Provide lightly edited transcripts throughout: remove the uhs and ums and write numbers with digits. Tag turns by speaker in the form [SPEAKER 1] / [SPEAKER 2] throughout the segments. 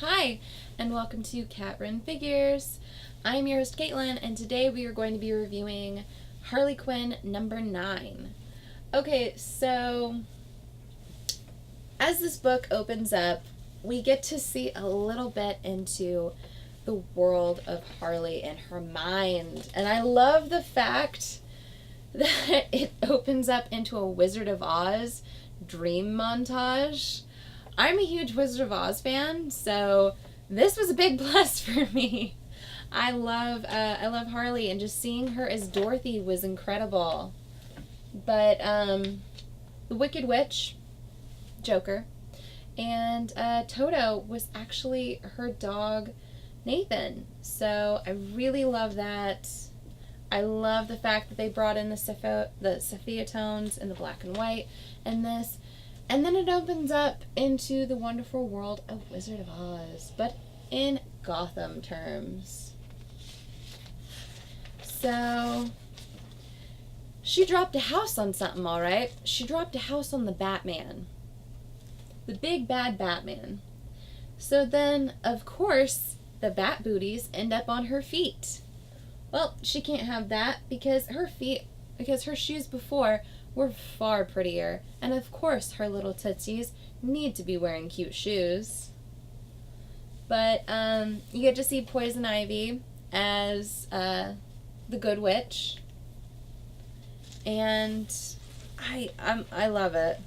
[SPEAKER 1] Hi, and welcome to Catrin Figures. I'm your host Caitlin, and today we are going to be reviewing Harley Quinn number 9. Okay, so as this book opens up, we get to see a little bit into the world of Harley and her mind. And I love the fact that it opens up into a Wizard of Oz dream montage. I'm a huge Wizard of Oz fan, so this was a big plus for me. I love Harley, and just seeing her as Dorothy was incredible. But the Wicked Witch, Joker, and Toto was actually her dog, Nathan. So I really love that. I love the fact that they brought in the sepia tones and the black and white in this. And then it opens up into the wonderful world of Wizard of Oz, but in Gotham terms. So, she dropped a house on something, alright? She dropped a house on the Batman. The big bad Batman. So then, of course, the Bat Booties end up on her feet. Well, she can't have that because her shoes before were far prettier, and of course her little tootsies need to be wearing cute shoes. But you get to see Poison Ivy as the Good Witch, and I love it.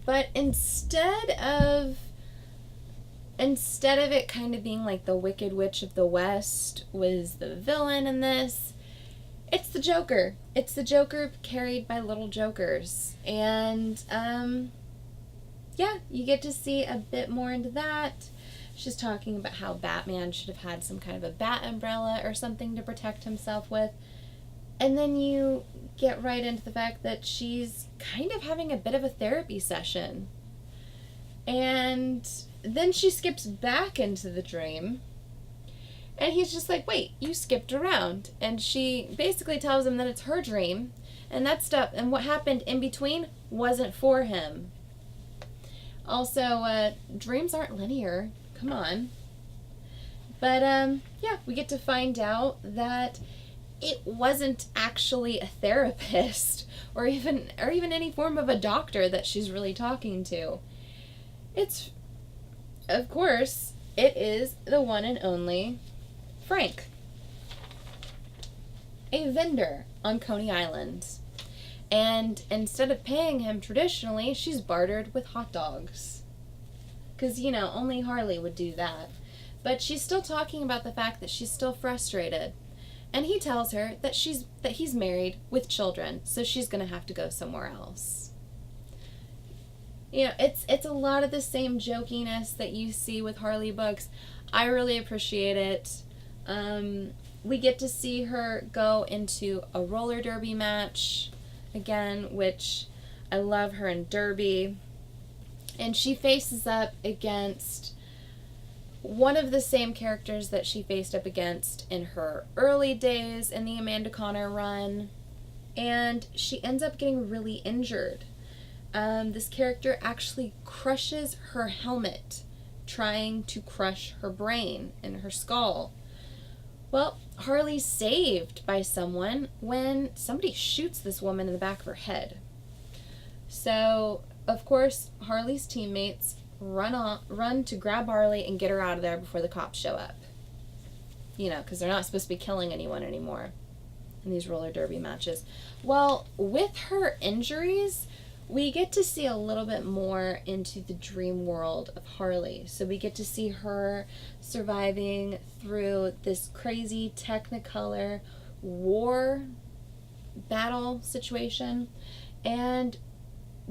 [SPEAKER 1] But instead of it kind of being like the Wicked Witch of the West was the villain in this, it's the Joker. It's the Joker carried by little jokers. And, yeah, you get to see a bit more into that. She's talking about how Batman should have had some kind of a bat umbrella or something to protect himself with. And then you get right into the fact that she's kind of having a bit of a therapy session. And then she skips back into the dream. And he's just like, wait, you skipped around. And she basically tells him that it's her dream. And that stuff, and what happened in between wasn't for him. Also, dreams aren't linear. Come on. But, yeah, we get to find out that it wasn't actually a therapist or even any form of a doctor that she's really talking to. It's, of course, it is the one and only Frank, a vendor on Coney Island. And instead of paying him traditionally, she's bartered with hot dogs. Because, only Harley would do that. But she's still talking about the fact that she's still frustrated. And he tells her that he's married with children, so she's going to have to go somewhere else. It's a lot of the same jokiness that you see with Harley books. I really appreciate it. We get to see her go into a roller derby match again, which I love her in derby. And she faces up against one of the same characters that she faced up against in her early days in the Amanda Conner run. And she ends up getting really injured. This character actually crushes her helmet, trying to crush her brain and her skull. Well, Harley's saved by someone when somebody shoots this woman in the back of her head. So, of course, Harley's teammates run to grab Harley and get her out of there before the cops show up. Because they're not supposed to be killing anyone anymore in these roller derby matches. Well, with her injuries, we get to see a little bit more into the dream world of Harley. So we get to see her surviving through this crazy Technicolor War battle situation. And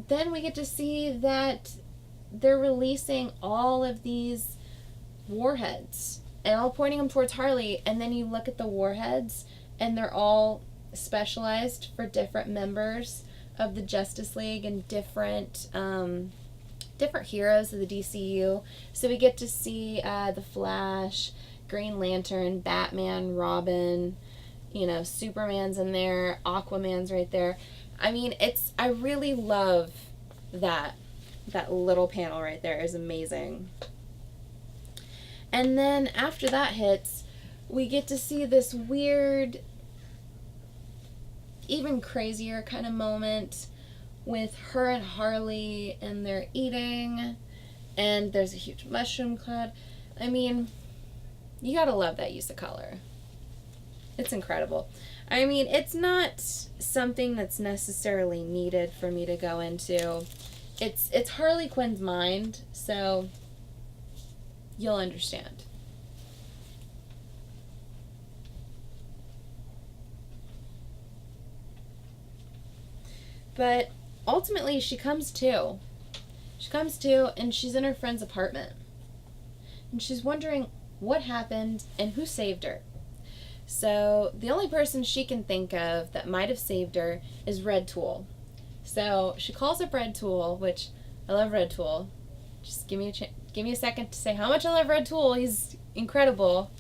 [SPEAKER 1] then we get to see that they're releasing all of these warheads and all pointing them towards Harley. And then you look at the warheads and they're all specialized for different members of the Justice League and different heroes of the DCU. So we get to see the Flash, Green Lantern, Batman, Robin, Superman's in there, Aquaman's right there. I mean, I really love that That little panel right there is amazing. And then after that hits, we get to see this weird, even crazier kind of moment with her and Harley, and they're eating, and there's a huge mushroom cloud. I mean, you gotta love that use of color. It's incredible. I mean, it's not something that's necessarily needed for me to go into. It's Harley Quinn's mind, so you'll understand. But ultimately, she comes to. She comes to, and she's in her friend's apartment. And she's wondering what happened and who saved her. So the only person she can think of that might have saved her is Red Tool. So she calls up Red Tool, which I love Red Tool. Just give me a second to say how much I love Red Tool. He's incredible.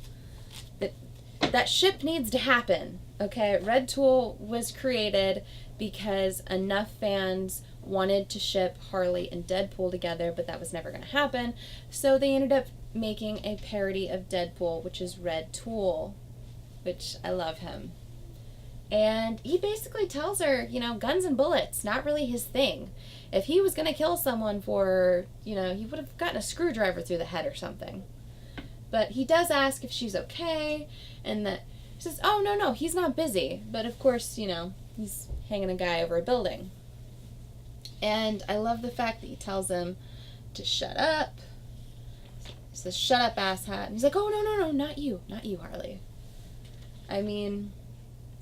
[SPEAKER 1] That ship needs to happen. Okay, Red Tool was created because enough fans wanted to ship Harley and Deadpool together, but that was never going to happen. So they ended up making a parody of Deadpool, which is Red Tool, which I love him. And he basically tells her, guns and bullets, not really his thing. If he was going to kill someone for, he would have gotten a screwdriver through the head or something. But he does ask if she's okay, and that he says, oh, no, he's not busy. But of course, he's hanging a guy over a building. And I love the fact that he tells him to shut up. He says, shut up, asshat. And he's like, oh, no, not you, Harley. I mean,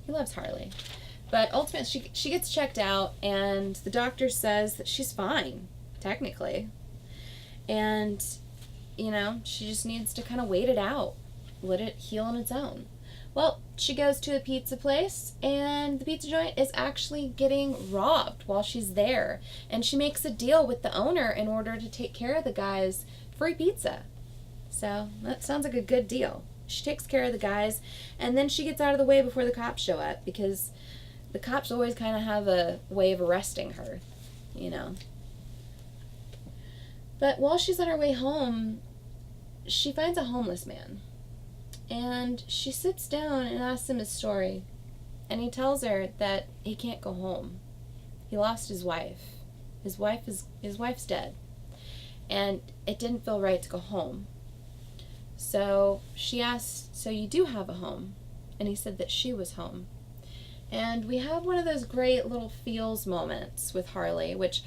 [SPEAKER 1] he loves Harley. But ultimately, she gets checked out, and the doctor says that she's fine, technically. And, she just needs to kind of wait it out, let it heal on its own. Well, she goes to a pizza place, and the pizza joint is actually getting robbed while she's there. And she makes a deal with the owner in order to take care of the guys free pizza. So that sounds like a good deal. She takes care of the guys, and then she gets out of the way before the cops show up, because the cops always kind of have a way of arresting her, But while she's on her way home, she finds a homeless man. And she sits down and asks him his story. And he tells her that he can't go home. He lost his wife. His wife's dead. And it didn't feel right to go home. So she asked, so you do have a home? And he said that she was home. And we have one of those great little feels moments with Harley, which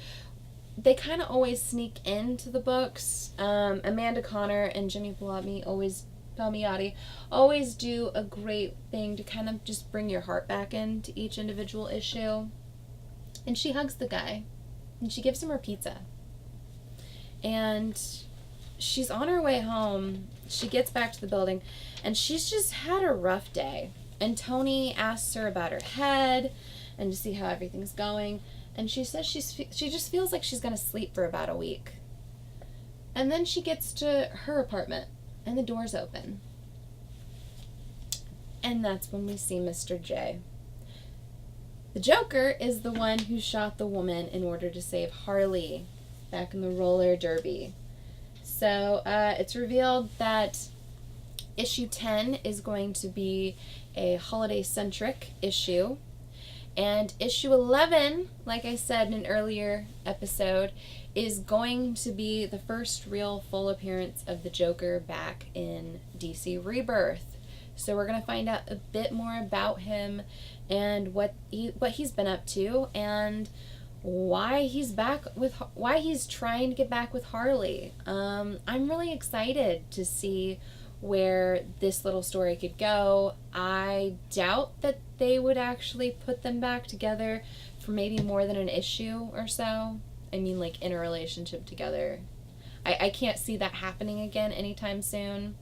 [SPEAKER 1] they kind of always sneak into the books. Amanda Connor and Jimmy Palmiotti always do a great thing to kind of just bring your heart back into each individual issue. And she hugs the guy, and she gives him her pizza. And she's on her way home. She gets back to the building, and she's just had a rough day. And Tony asks her about her head and to see how everything's going. And she says she just feels like she's going to sleep for about a week. And then she gets to her apartment, and the door's open. And that's when we see Mr. J. The Joker is the one who shot the woman in order to save Harley back in the roller derby. So it's revealed that issue 10 is going to be a holiday-centric issue. And issue 11, like I said in an earlier episode, is going to be the first real full appearance of the Joker back in DC Rebirth. So we're going to find out a bit more about him and what he's been up to, and why he's trying to get back with Harley. I'm really excited to see where this little story could go. I doubt that they would actually put them back together for maybe more than an issue or so. I mean, like, in a relationship together. I can't see that happening again anytime soon,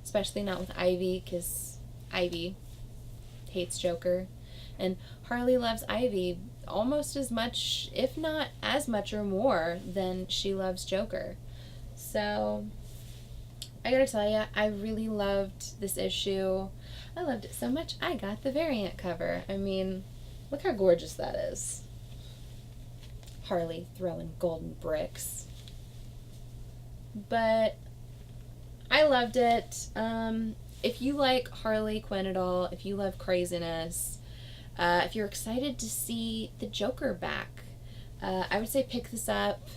[SPEAKER 1] especially not with Ivy, because Ivy hates Joker. And Harley loves Ivy almost as much, if not as much or more, than she loves Joker. So I gotta tell you, I really loved this issue. I loved it so much, I got the variant cover. I mean, look how gorgeous that is. Harley throwing golden bricks. But I loved it. If you like Harley Quinn at all, if you love craziness, if you're excited to see the Joker back, I would say pick this up.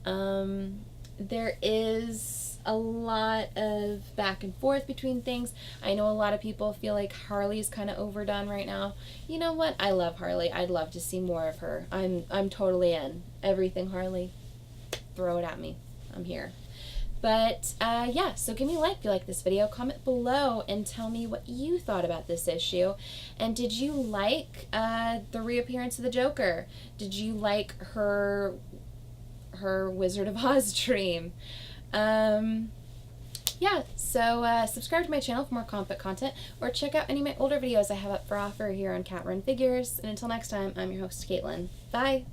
[SPEAKER 1] There is a lot of back and forth between things. I know a lot of people feel like Harley's kind of overdone right now. You know what? I love Harley. I'd love to see more of her. I'm totally in. Everything Harley, throw it at me. I'm here. But yeah, so give me a like if you like this video. Comment below and tell me what you thought about this issue. And did you like the reappearance of the Joker? Did you like her Wizard of Oz dream? Yeah, so subscribe to my channel for more comic book content, or check out any of my older videos I have up for offer here on Cat Run Figures. And until next time, I'm your host, Caitlin. Bye!